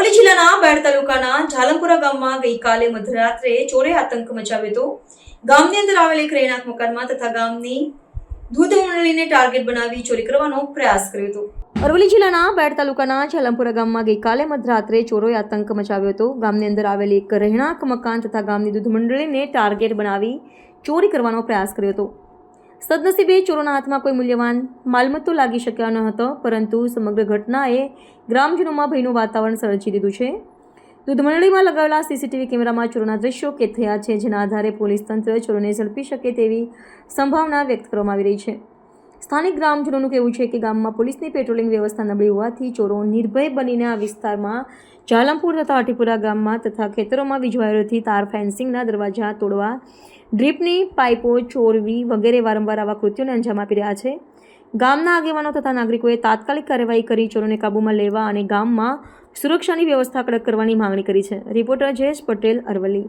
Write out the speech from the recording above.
અરવલ્લી જિલ્લાના બેડ તાલુકાના ઝાલમપુરા ગામમાં ગઈકાલે મધરાત્રે ચોરે આતંક મચાવ્યો હતો. ગામની અંદર આવેલ એક રહેણાંક મકાનમાં તથા ગામની દૂધ મંડળીને ટાર્ગેટ બનાવી ચોરી કરવાનો પ્રયાસ કર્યો હતો. અરવલ્લી જિલ્લાના બેડ તાલુકાના ઝાલમપુરા ગામમાં ગઈકાલે મધરાત્રે ચોરોએ આતંક મચાવ્યો હતો. ગામની અંદર આવેલ એક રહેણાંક મકાન તથા ગામની દૂધ મંડળીને ટાર્ગેટ બનાવી ચોરી કરવાનો પ્રયાસ કર્યો હતો. સદનસીબે ચોરોના હાથમાં કોઈ મૂલ્યવાન માલમત્તો લાગી શક્યા ન હતો, પરંતુ સમગ્ર ઘટનાએ ગ્રામજનોમાં ભયનું વાતાવરણ સર્જી દીધું છે. દૂધ મંડળીમાં લગાવેલા સીસીટીવી કેમેરામાં ચોરોના દ્રશ્યો કેદ થયા છે, જેના આધારે પોલીસ તંત્ર ચોરોને ઝડપી શકે તેવી સંભાવના વ્યક્ત કરવામાં આવી રહી છે. સ્થાનિક ગ્રામજનોનું કહેવું છે કે ગામમાં પોલીસની પેટ્રોલિંગ વ્યવસ્થા નબળી હોવાથી ચોરો નિર્ભય બનીને આ વિસ્તારમાં ઝાલમપુર તથા હાટીપુરા ગામમાં તથા ખેતરોમાં વીજવાયરોથી તાર ફેન્સિંગના દરવાજા તોડવા, ડ્રીપની પાઇપો ચોરવી વગેરે વારંવાર આવા કૃત્યોને અંજામ આપી રહ્યા છે. ગામના આગેવાનો તથા નાગરિકોએ તાત્કાલિક કાર્યવાહી કરી ચોરોને કાબૂમાં લેવા અને ગામમાં સુરક્ષાની વ્યવસ્થા કડક કરવાની માંગણી કરી છે. રિપોર્ટર જયેશ પટેલ, અરવલ્લી.